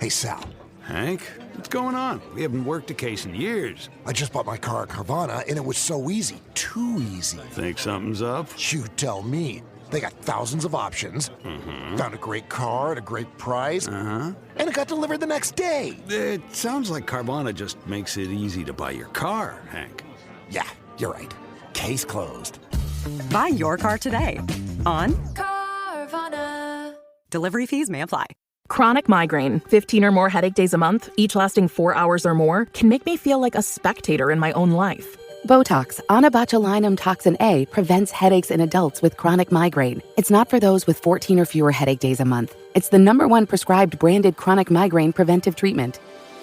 Hey, Sal. Hank, what's going on? We haven't worked a case in years. I just bought my car at Carvana, and it was so easy. Too easy. Think something's up? You tell me. They got thousands of options. Found a great car at a great price. And it got delivered the next day. It sounds like Carvana just makes it easy to buy your car, Hank. Yeah, you're right. Case closed. Buy your car today on Carvana. Delivery fees may apply. Chronic migraine, 15 or more headache days a month, each lasting 4 hours or more, can make me feel like a spectator in my own life. Botox, onabotulinum toxin A, prevents headaches in adults with chronic migraine. It's not for those with 14 or fewer headache days a month. It's the #1 prescribed branded chronic migraine preventive treatment.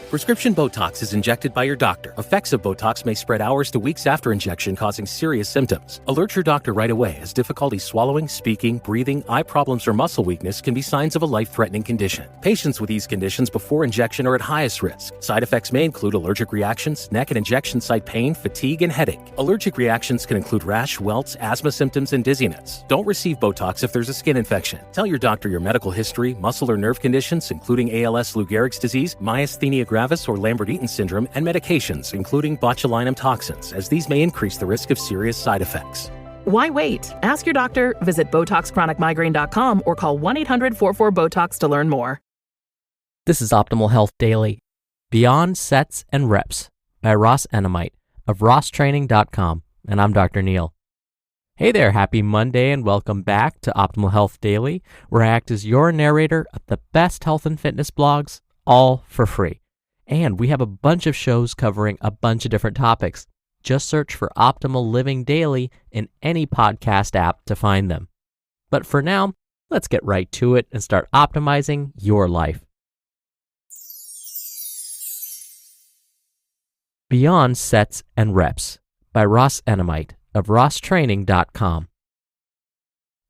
Prescription Botox is injected by your doctor. Effects of Botox may spread hours to weeks after injection, causing serious symptoms. Alert your doctor right away, as difficulty swallowing, speaking, breathing, eye problems, or muscle weakness can be signs of a life-threatening condition. Patients with these conditions before injection are at highest risk. Side effects may include allergic reactions, neck and injection site pain, fatigue, and headache. Allergic reactions can include rash, welts, asthma symptoms, and dizziness. Don't receive Botox if there's a skin infection. Tell your doctor your medical history, muscle or nerve conditions, including ALS, Lou Gehrig's disease, myasthenia gravis, or Lambert-Eaton syndrome, and medications, including botulinum toxins, as these may increase the risk of serious side effects. Why wait? Ask your doctor, visit BotoxChronicMigraine.com, or call 1-800-44-BOTOX to learn more. This is Optimal Health Daily. Beyond Sets and Reps by Ross Enamait of RossTraining.com, and I'm Dr. Neil. Hey there, happy Monday, and welcome back to Optimal Health Daily, where I act as your narrator of the best health and fitness blogs, all for free. And we have a bunch of shows covering a bunch of different topics. Just search for Optimal Living Daily in any podcast app to find them. But for now, let's get right to it and start optimizing your life. Beyond Sets and Reps by Ross Enamait of RossTraining.com.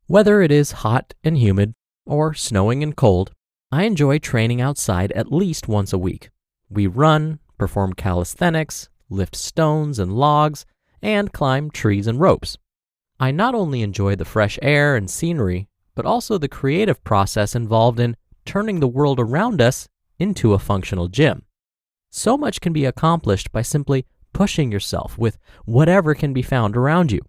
Whether it is hot and humid or snowing and cold, I enjoy training outside at least once a week. We run, perform calisthenics, lift stones and logs, and climb trees and ropes. I not only enjoy the fresh air and scenery, but also the creative process involved in turning the world around us into a functional gym. So much can be accomplished by simply pushing yourself with whatever can be found around you.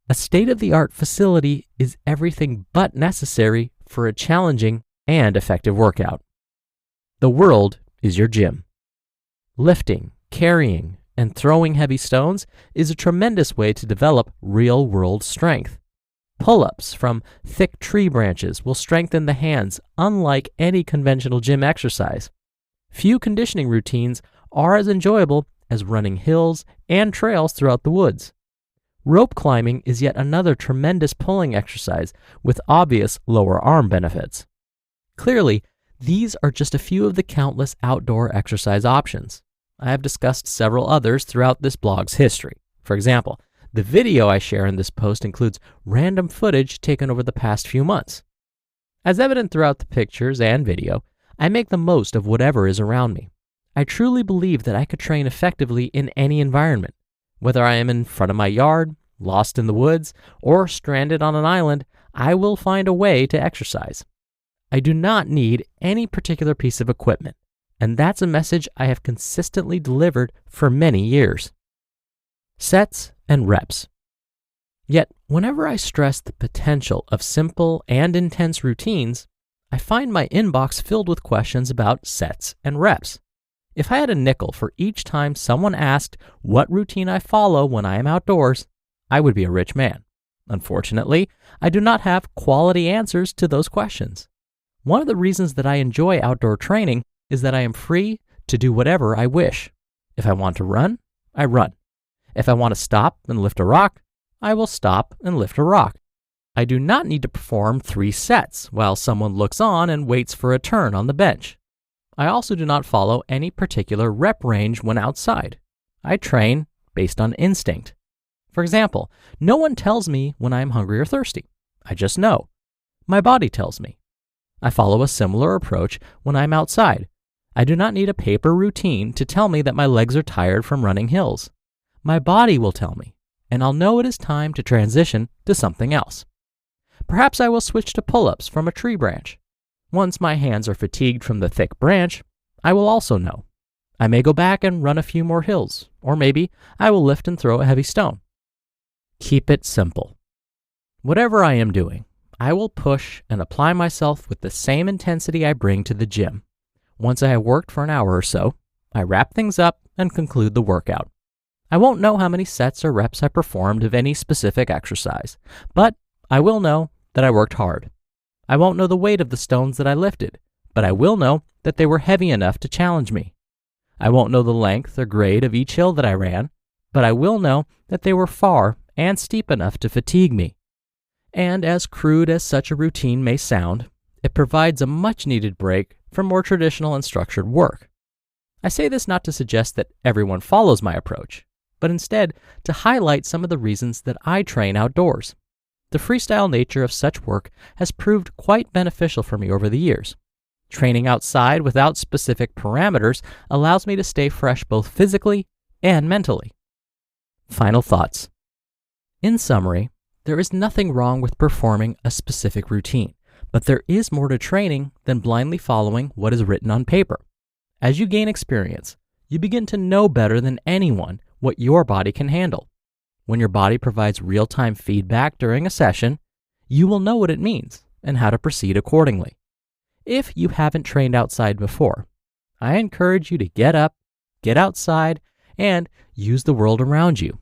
A state-of-the-art facility is everything but necessary for a challenging and effective workout. The world is your gym. Lifting, carrying, and throwing heavy stones is a tremendous way to develop real-world strength. Pull-ups from thick tree branches will strengthen the hands unlike any conventional gym exercise. Few conditioning routines are as enjoyable as running hills and trails throughout the woods. Rope climbing is yet another tremendous pulling exercise with obvious lower arm benefits. Clearly, these are just a few of the countless outdoor exercise options. I have discussed several others throughout this blog's history. For example, the video I share in this post includes random footage taken over the past few months. As evident throughout the pictures and video, I make the most of whatever is around me. I truly believe that I could train effectively in any environment. Whether I am in front of my yard, lost in the woods, or stranded on an island, I will find a way to exercise. I do not need any particular piece of equipment, and that's a message I have consistently delivered for many years. Sets and reps. Yet, whenever I stress the potential of simple and intense routines, I find my inbox filled with questions about sets and reps. If I had a nickel for each time someone asked what routine I follow when I am outdoors, I would be a rich man. Unfortunately, I do not have quality answers to those questions. One of the reasons that I enjoy outdoor training is that I am free to do whatever I wish. If I want to run, I run. If I want to stop and lift a rock, I will stop and lift a rock. I do not need to perform 3 sets while someone looks on and waits for a turn on the bench. I also do not follow any particular rep range when outside. I train based on instinct. For example, no one tells me when I am hungry or thirsty. I just know. My body tells me. I follow a similar approach when I'm outside. I do not need a paper routine to tell me that my legs are tired from running hills. My body will tell me, and I'll know it is time to transition to something else. Perhaps I will switch to pull-ups from a tree branch. Once my hands are fatigued from the thick branch, I will also know. I may go back and run a few more hills, or maybe I will lift and throw a heavy stone. Keep it simple. Whatever I am doing, I will push and apply myself with the same intensity I bring to the gym. Once I have worked for an hour or so, I wrap things up and conclude the workout. I won't know how many sets or reps I performed of any specific exercise, but I will know that I worked hard. I won't know the weight of the stones that I lifted, but I will know that they were heavy enough to challenge me. I won't know the length or grade of each hill that I ran, but I will know that they were far and steep enough to fatigue me. And as crude as such a routine may sound, it provides a much-needed break from more traditional and structured work. I say this not to suggest that everyone follows my approach, but instead to highlight some of the reasons that I train outdoors. The freestyle nature of such work has proved quite beneficial for me over the years. Training outside without specific parameters allows me to stay fresh both physically and mentally. Final thoughts. In summary, there is nothing wrong with performing a specific routine, but there is more to training than blindly following what is written on paper. As you gain experience, you begin to know better than anyone what your body can handle. When your body provides real-time feedback during a session, you will know what it means and how to proceed accordingly. If you haven't trained outside before, I encourage you to get up, get outside, and use the world around you.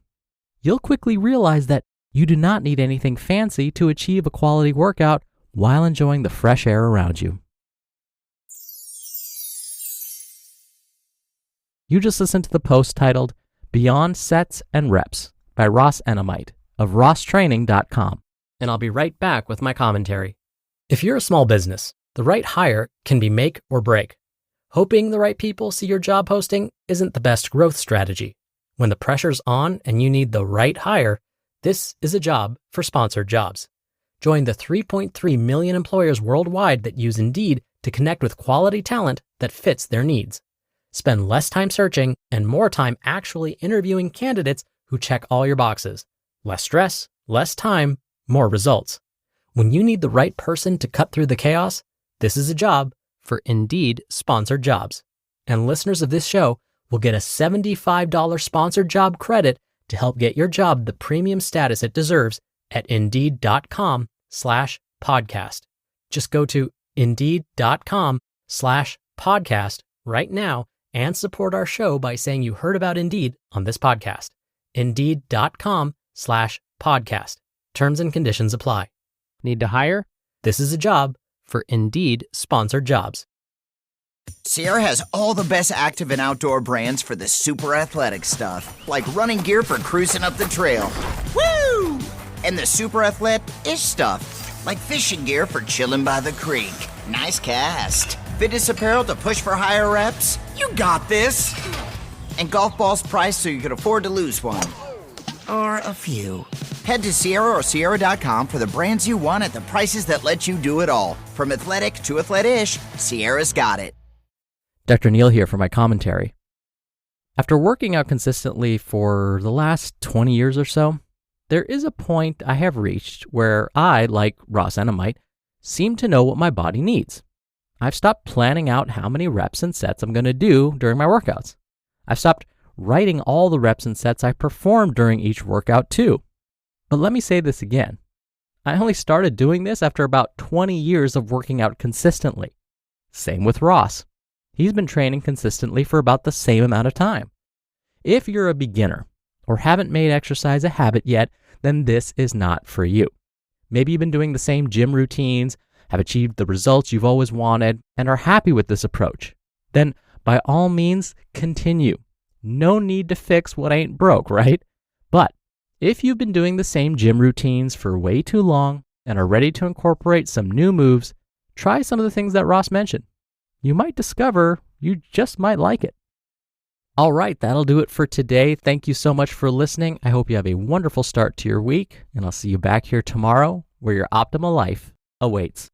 You'll quickly realize that you do not need anything fancy to achieve a quality workout while enjoying the fresh air around you. You just listened to the post titled Beyond Sets and Reps by Ross Enamait of rosstraining.com, and I'll be right back with my commentary. If you're a small business, the right hire can be make or break. Hoping the right people see your job posting isn't the best growth strategy. When the pressure's on and you need the right hire, this is a job for sponsored jobs. Join the 3.3 million employers worldwide that use Indeed to connect with quality talent that fits their needs. Spend less time searching and more time actually interviewing candidates who check all your boxes. Less stress, less time, more results. When you need the right person to cut through the chaos, this is a job for Indeed sponsored jobs. And listeners of this show will get a $75 sponsored job credit to help get your job the premium status it deserves at Indeed.com/podcast. Just go to Indeed.com/podcast right now and support our show by saying you heard about Indeed on this podcast. Indeed.com/podcast. Terms and conditions apply. Need to hire? This is a job for Indeed sponsored jobs. Sierra has all the best active and outdoor brands for the super athletic stuff, like running gear for cruising up the trail. Woo! And the super athletic-ish stuff, like fishing gear for chilling by the creek. Nice cast. Fitness apparel to push for higher reps. You got this. And golf balls priced so you can afford to lose one. Or a few. Head to Sierra or Sierra.com for the brands you want at the prices that let you do it all. From athletic to athletic-ish, Sierra's got it. Dr. Neal here for my commentary. After working out consistently for the last 20 years or so, there is a point I have reached where I, like Ross Enamait, seem to know what my body needs. I've stopped planning out how many reps and sets I'm going to do during my workouts. I've stopped writing all the reps and sets I performed during each workout too. But let me say this again. I only started doing this after about 20 years of working out consistently. Same with Ross. He's been training consistently for about the same amount of time. If you're a beginner or haven't made exercise a habit yet, then this is not for you. Maybe you've been doing the same gym routines, have achieved the results you've always wanted, and are happy with this approach. Then by all means, continue. No need to fix what ain't broke, right? But if you've been doing the same gym routines for way too long and are ready to incorporate some new moves, try some of the things that Ross mentioned. You might discover you just might like it. All right, that'll do it for today. Thank you so much for listening. I hope you have a wonderful start to your week, and I'll see you back here tomorrow where your optimal life awaits.